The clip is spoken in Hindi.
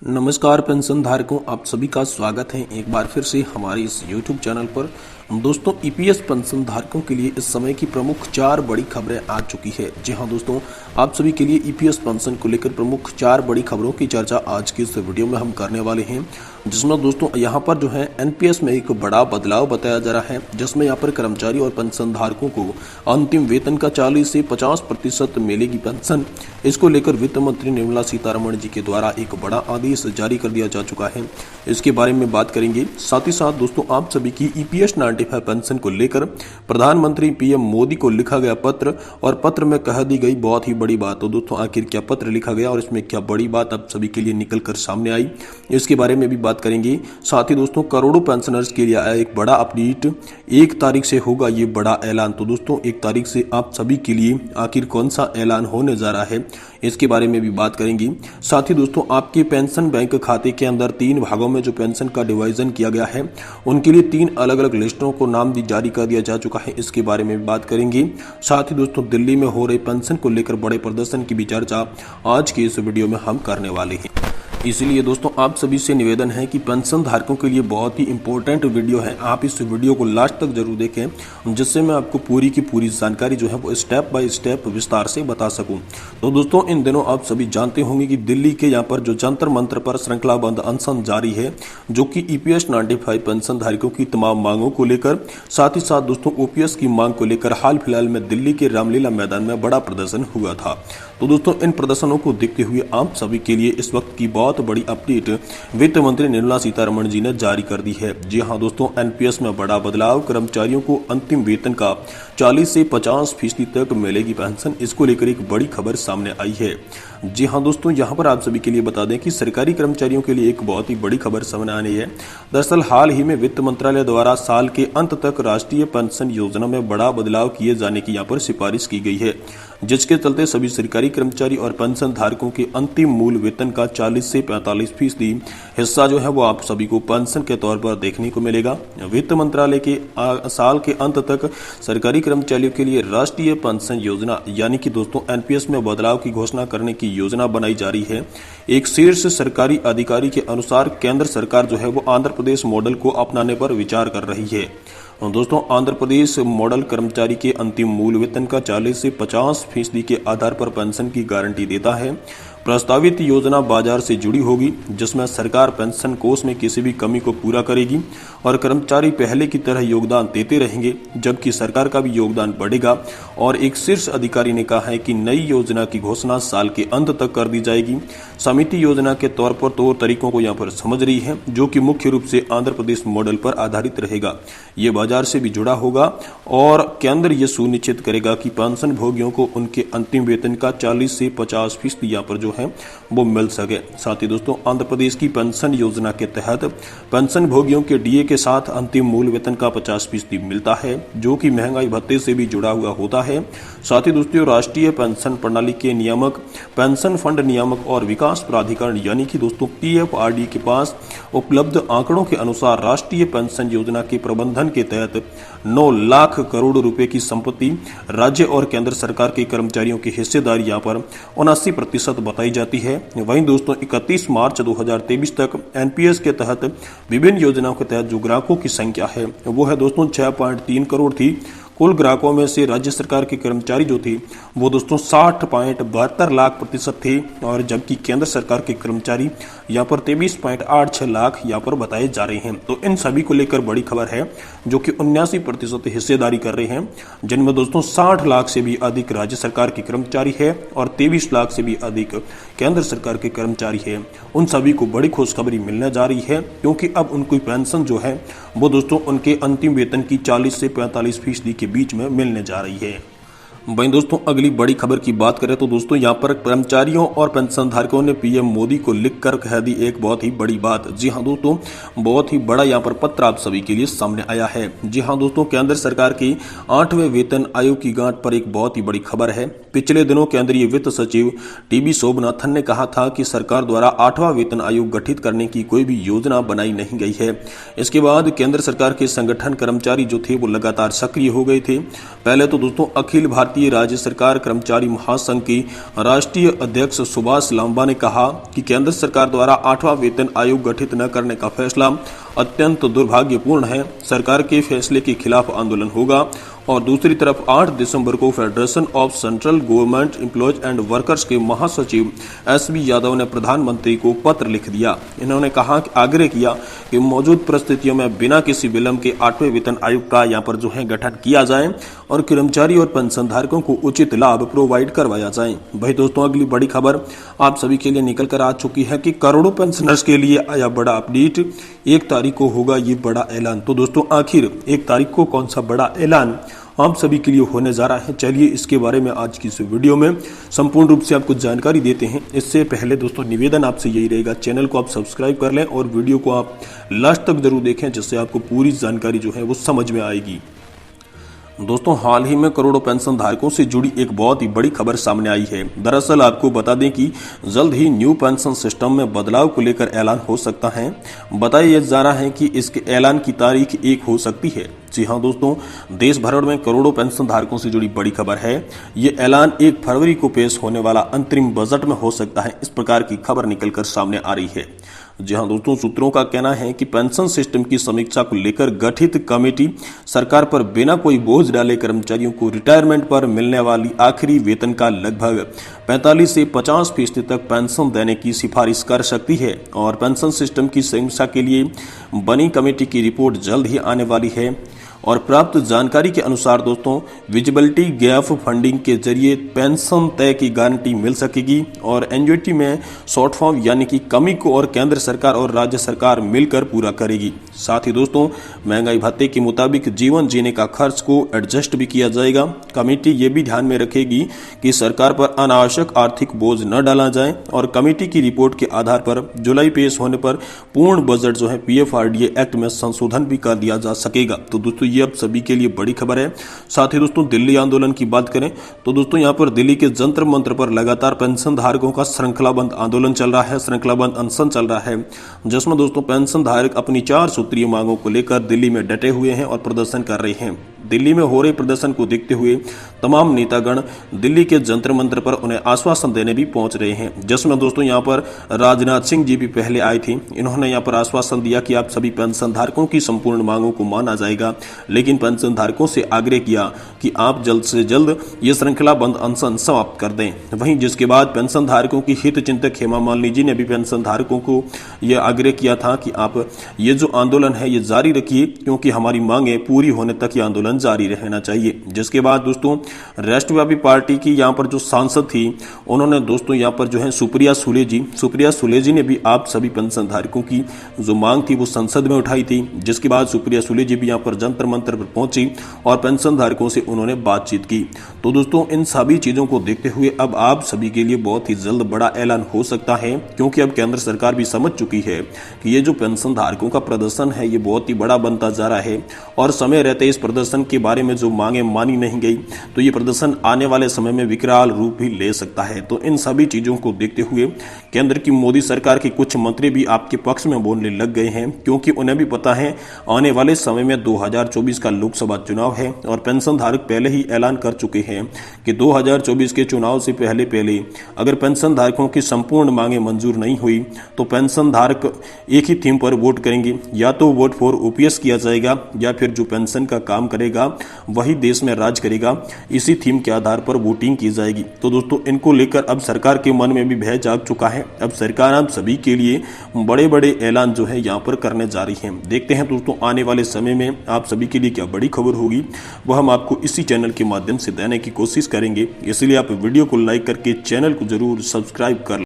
नमस्कार पेंशन धारकों, आप सभी का स्वागत है एक बार फिर से हमारे इस YouTube चैनल पर। दोस्तों, ईपीएस पेंशन धारकों के लिए इस समय की प्रमुख 4 बड़ी खबरें आ चुकी है। जी हां दोस्तों, आप सभी के लिए ईपीएस पेंशन को लेकर प्रमुख 4 बड़ी खबरों की चर्चा आज की इस वीडियो में हम करने वाले हैं, जिसमें दोस्तों यहां पर जो है एनपीएस में एक बड़ा बदलाव बताया जा रहा है, जिसमें यहां पर कर्मचारी और पेंशन धारकों को अंतिम वेतन का 40 से 50% मिलेगी पेंशन। इसको लेकर वित्त मंत्री निर्मला सीतारमण जी के द्वारा एक बड़ा आदेश जारी कर दिया जा चुका है। इसके बारे में बात करेंगे। साथ ही साथ दोस्तों, आप सभी की ईपीएस 95 पेंशन को लेकर प्रधानमंत्री पीएम मोदी को लिखा गया पत्र, और पत्र में कह दी गई बहुत ही बड़ी बात। तो दोस्तों, आखिर क्या पत्र लिखा गया और इसमें क्या बड़ी बात आप सभी के लिए निकल कर सामने आई, इसके बारे में भी बात करेंगे। साथ ही दोस्तों, करोड़ों पेंशनर्स के लिए आया एक बड़ा अपडेट। 1 तारीख से होगा ये बड़ा ऐलान। तो दोस्तों, 1 तारीख से आप सभी के लिए आखिर कौन सा ऐलान होने जा रहा है, इसके बारे में भी बात करेंगे। साथ ही दोस्तों, आपके पेंशन बैंक खाते के अंदर 3 भागों में जो पेंशन का डिवीजन किया गया है, उनके लिए 3 अलग अलग लिस्टों को नाम जारी कर दिया जा चुका है। इसके बारे में भी बात करेंगे। साथ ही दोस्तों, दिल्ली में हो रहे पेंशन को लेकर बड़े प्रदर्शन की भी चर्चा आज की इस वीडियो में हम करने वाले हैं। इसलिए दोस्तों, आप सभी से निवेदन है कि पेंशन धारकों के लिए बहुत ही इंपॉर्टेंट वीडियो है। आप इस वीडियो को लास्ट तक जरूर देखें, जिससे मैं आपको पूरी की पूरी जानकारी जो है वो स्टेप बाय स्टेप विस्तार से बता सकूं। तो दोस्तों, इन दिनों आप सभी जानते होंगे कि दिल्ली के यहाँ पर जो जंतर मंत्र पर श्रृंखलाबंद अनशन जारी है, जो कि ईपीएस 95 पेंशन धारकों की तमाम मांगों को लेकर, साथ ही साथ दोस्तों ओपीएस की मांग को लेकर हाल फिलहाल में दिल्ली के रामलीला मैदान में बड़ा प्रदर्शन हुआ था। तो दोस्तों, इन प्रदर्शनों को देखते हुए आप सभी के लिए इस वक्त की बहुत बड़ी अपडेट वित्त मंत्री निर्मला सीतारमण जी ने जारी कर दी है। जी हां दोस्तों, एनपीएस में बड़ा बदलाव, कर्मचारियों को अंतिम वेतन का 40 से 50% तक मिलेगी पेंशन। इसको लेकर एक बड़ी खबर सामने आई है। जी हां दोस्तों, यहां पर आप सभी के लिए बता दें कि सरकारी कर्मचारियों के लिए एक बहुत ही बड़ी खबर सामने आनी है। दरअसल हाल ही में वित्त मंत्रालय द्वारा साल के अंत तक राष्ट्रीय पेंशन योजना में बड़ा बदलाव किए जाने की यहां पर सिफारिश की गई है, जिसके चलते सभी सरकारी कर्मचारी और पेंशन धारकों के अंतिम मूल वेतन का 40 से 45% हिस्सा जो है वो आप सभी को पेंशन के तौर पर देखने को मिलेगा। वित्त मंत्रालय के साल के अंत तक सरकारी कर्मचारियों के लिए राष्ट्रीय पेंशन योजना यानी कि दोस्तों एनपीएस में बदलाव की घोषणा करने की योजना बनाई जा रही है। एक शीर्ष सरकारी अधिकारी के अनुसार केंद्र सरकार जो है वो आंध्र प्रदेश मॉडल को अपनाने पर विचार कर रही है। दोस्तों, आंध्र प्रदेश मॉडल कर्मचारी के अंतिम मूल वेतन का 40 से 50% के आधार पर पेंशन की गारंटी देता है। प्रस्तावित योजना बाजार से जुड़ी होगी, जिसमें सरकार पेंशन कोष में किसी भी कमी को पूरा करेगी और कर्मचारी पहले की तरह योगदान देते रहेंगे, जबकि सरकार का भी योगदान बढ़ेगा। और एक शीर्ष अधिकारी ने कहा है कि नई योजना की घोषणा साल के अंत तक कर दी जाएगी। समिति योजना के तौर पर तौर तरीकों को यहाँ पर समझ रही है, जो कि मुख्य रूप से आंध्र प्रदेश मॉडल पर आधारित रहेगा। ये बाजार से भी जुड़ा होगा और केंद्र ये सुनिश्चित करेगा कि पेंशन भोगियों को उनके अंतिम वेतन का 40 से 50% यहाँ पर जो है वो मिल सके। साथ ही दोस्तों, आंध्र प्रदेश की पेंशन योजना के तहत पेंशन भोगियों के डीए के साथ अंतिम मूल वेतन का 50% मिलता है, जो कि महंगाई भत्ते से भी जुड़ा हुआ होता है। साथ ही दोस्तों, राष्ट्रीय पेंशन प्रणाली के नियामक, पेंशन फंड नियामक और विकास प्राधिकरण यानी कि दोस्तों पीएफआरडी के पास उपलब्ध आंकड़ों के अनुसार राष्ट्रीय पेंशन योजना के प्रबंधन के तहत 9 लाख करोड़ रुपए की संपत्ति राज्य और केंद्र सरकार के कर्मचारियों की हिस्सेदारी यहाँ पर 79% बताई जाती है। वहीं दोस्तों, 31 मार्च 2023 तक एनपीएस के तहत विभिन्न योजनाओं के तहत जो ग्राहकों की संख्या है वो है दोस्तों 6.3 करोड़ थी। कुल ग्राहकों में से राज्य सरकार के कर्मचारी जो थे वो दोस्तों 60.72 लाख प्रतिशत थे, और जबकि केंद्र सरकार के कर्मचारी यहाँ पर 23.86 लाख यहाँ पर बताए जा रहे हैं। तो इन सभी को लेकर बड़ी खबर है, जो कि 79% हिस्सेदारी कर रहे हैं, जिनमें दोस्तों 60 लाख से भी अधिक राज्य सरकार के कर्मचारी है और 23 लाख से भी अधिक केंद्र सरकार के कर्मचारी है। उन सभी को बड़ी खुशखबरी मिलने जा रही है, क्योंकि अब उनकी पेंशन जो है वो दोस्तों उनके अंतिम वेतन की 40 से 45% के बीच में मिलने जा रही है। वहीं दोस्तों, अगली बड़ी खबर की बात करें तो दोस्तों यहाँ पर कर्मचारियों और पेंशन धारकों ने पीएम मोदी को लिखकर कह दी एक बहुत ही बड़ी बात। जी हाँ दोस्तों, बहुत ही बड़ा यहाँ पर पत्र आप सभी के लिए सामने आया है। जी हाँ दोस्तों, केंद्र सरकार की 8वें वेतन आयोग की गांठ पर एक बहुत ही बड़ी खबर है। पिछले दिनों केंद्रीय वित्त सचिव टीबी सोमनाथन ने कहा था कि सरकार द्वारा 8वां वेतन आयोग गठित करने की कोई भी योजना बनाई नहीं गई है। इसके बाद केंद्र सरकार के संगठन कर्मचारी जो थे वो लगातार सक्रिय हो गए थे। पहले तो दोस्तों अखिल भारतीय भारतीय राज्य सरकार कर्मचारी महासंघ के राष्ट्रीय अध्यक्ष सुभाष लांबा ने कहा कि केंद्र सरकार द्वारा 8वां वेतन आयोग गठित न करने का फैसला अत्यंत दुर्भाग्यपूर्ण है। सरकार के फैसले के खिलाफ आंदोलन होगा। और दूसरी तरफ 8 दिसंबर को federation of central government employees and workers के महासचिव एसबी यादव ने प्रधानमंत्री को पत्र लिख दिया। इन्होंने कहा कि आग्रह किया कि मौजूद परिस्थितियों में बिना किसी विलंब के 8वें वेतन आयोग का यहाँ पर जो है गठन किया जाए और कर्मचारी और पेंशनधारकों को उचित लाभ प्रोवाइड करवाया जाए। भाई दोस्तों, अगली बड़ी खबर आप सभी के लिए निकल कर आ चुकी है कि करोड़ों पेंशनर्स के लिए आया बड़ा अपडेट। 1 तारीख को होगा ये बड़ा ऐलान। तो दोस्तों, आखिर 1 तारीख को कौन सा बड़ा ऐलान आप सभी के लिए होने जा रहा है, चलिए इसके बारे में आज की इस वीडियो में संपूर्ण रूप से आपको जानकारी देते हैं। इससे पहले दोस्तों निवेदन आपसे यही रहेगा, चैनल को आप सब्सक्राइब कर लें और वीडियो को आप लास्ट तक जरूर देखें, जिससे आपको पूरी जानकारी जो है वो समझ में आएगी। दोस्तों, हाल ही में करोड़ों पेंशन धारकों से जुड़ी एक बहुत ही बड़ी खबर सामने आई है। दरअसल आपको बता दें कि जल्द ही न्यू पेंशन सिस्टम में बदलाव को लेकर ऐलान हो सकता है। बताया जा रहा है कि इसके ऐलान की तारीख 1 हो सकती है। जी हाँ दोस्तों, देश भर में करोड़ों पेंशन धारकों से जुड़ी बड़ी खबर है। ये ऐलान 1 फरवरी को पेश होने वाला अंतरिम बजट में हो सकता है। इस प्रकार की खबर निकलकर सामने आ रही है। जी हाँ दोस्तों, सूत्रों का कहना है कि पेंशन सिस्टम की समीक्षा को लेकर गठित कमेटी सरकार पर बिना कोई बोझ डाले कर्मचारियों को रिटायरमेंट पर मिलने वाली आखिरी वेतन का लगभग 45 से 50% तक पेंशन देने की सिफारिश कर सकती है। और पेंशन सिस्टम की समीक्षा के लिए बनी कमेटी की रिपोर्ट जल्द ही आने वाली है। और प्राप्त जानकारी के अनुसार दोस्तों, विजिबिलिटी गैप फंडिंग के जरिए पेंशन तय की गारंटी मिल सकेगी और एन्युइटी में शॉर्टफॉल यानी कि कमी को और केंद्र सरकार और राज्य सरकार मिलकर पूरा करेगी। साथ ही दोस्तों, महंगाई भत्ते के मुताबिक जीवन जीने का खर्च को एडजस्ट भी किया जाएगा। कमेटी ये भी ध्यान में रखेगी कि सरकार पर अनावश्यक आर्थिक बोझ न डाला जाए और कमेटी की रिपोर्ट के आधार पर जुलाई पेश होने पर पूर्ण बजट जो है पीएफआरडीए एक्ट में संशोधन भी कर दिया जा सकेगा। तो दोस्तों, ये अब सभी के लिए बड़ी खबर है। साथ ही दोस्तों, दिल्ली आंदोलन की बात करें तो दोस्तों यहाँ पर दिल्ली के जंतर मंत्र पर लगातार पेंशन धारकों का श्रृंखलाबंद आंदोलन चल रहा है, श्रृंखलाबंद अनशन चल रहा है, जिसमें दोस्तों पेंशन धारक अपनी 4 सूत्रीय मांगों को लेकर दिल्ली में डटे हुए हैं और प्रदर्शन कर रहे हैं। दिल्ली में हो रहे प्रदर्शन को देखते हुए तमाम नेतागण दिल्ली के जंतर मंत्र पर उन्हें आश्वासन देने भी पहुंच रहे हैं, जिसमें दोस्तों यहाँ पर राजनाथ सिंह जी भी पहले आए थे। इन्होंने यहाँ पर आश्वासन दिया कि आप सभी पेंशन धारकों की संपूर्ण मांगों को माना जाएगा, लेकिन पेंशन धारकों से आग्रह किया कि आप जल्द से जल्द ये श्रृंखलाबंद अनशन समाप्त कर दें। वहीं जिसके बाद पेंशन धारकों की हित चिंतक हेमा मालिनी जी ने भी पेंशन धारकों को यह आग्रह किया था कि आप ये जो आंदोलन है ये जारी रखिए, क्योंकि हमारी मांगें पूरी होने तक ये आंदोलन जारी रहना चाहिए। जिसके बाद दोस्तों राष्ट्रवादी पार्टी की यहाँ पर जो सांसद थी, उन्होंने दोस्तों यहाँ पर जो है सुप्रिया सुले जी ने भी आप सभी पेंशन धारकों की जो मांग थी वो संसद में उठाई थी। जिसके बाद सुप्रिया सुले जी भी यहाँ पर जंतर मंतर पर पहुंची और पेंशन धारकों से उन्होंने बातचीत की। तो दोस्तों, इन सभी चीजों को देखते हुए अब आप सभी के लिए बहुत ही जल्द बड़ा ऐलान हो सकता है, क्योंकि अब केंद्र सरकार भी समझ चुकी है कि ये जो पेंशन धारकों का प्रदर्शन है ये बहुत ही बड़ा बनता जा रहा है और समय रहते इस प्रदर्शन के बारे में जो मांगे मानी नहीं गई तो ये प्रदर्शन आने वाले समय में विकराल रूप भी ले सकता है। तो इन सभी चीजों को देखते हुए केंद्र की मोदी सरकार के कुछ मंत्री भी आपके पक्ष में बोलने लग गए हैं, क्योंकि उन्हें भी पता है आने वाले समय में 2024 का लोकसभा चुनाव है और पेंशन धारक पहले ही ऐलान कर चुके हैं कि 2024 के चुनाव से पहले अगर पेंशन धारकों की संपूर्ण मांगे मंजूर नहीं हुई तो पेंशन धारक एक ही थीम पर वोट करेंगे, या तो वोट फॉर ओपीएस किया जाएगा या फिर जो पेंशन का काम करेगा वही देश में राज करेगा। इसी थीम के आधार पर वोटिंग की जाएगी। तो दोस्तों, इनको लेकर अब सरकार के मन में भी भय जाग चुका है। अब सरकार आप सभी के लिए बड़े बड़े ऐलान जो है यहाँ पर करने जा रही है। देखते हैं दोस्तों आने वाले समय में आप सभी के लिए क्या बड़ी खबर होगी, वह हम आपको इसी चैनल के माध्यम से देने की कोशिश करेंगे। इसलिए आप वीडियो को लाइक करके चैनल को जरूर सब्सक्राइब कर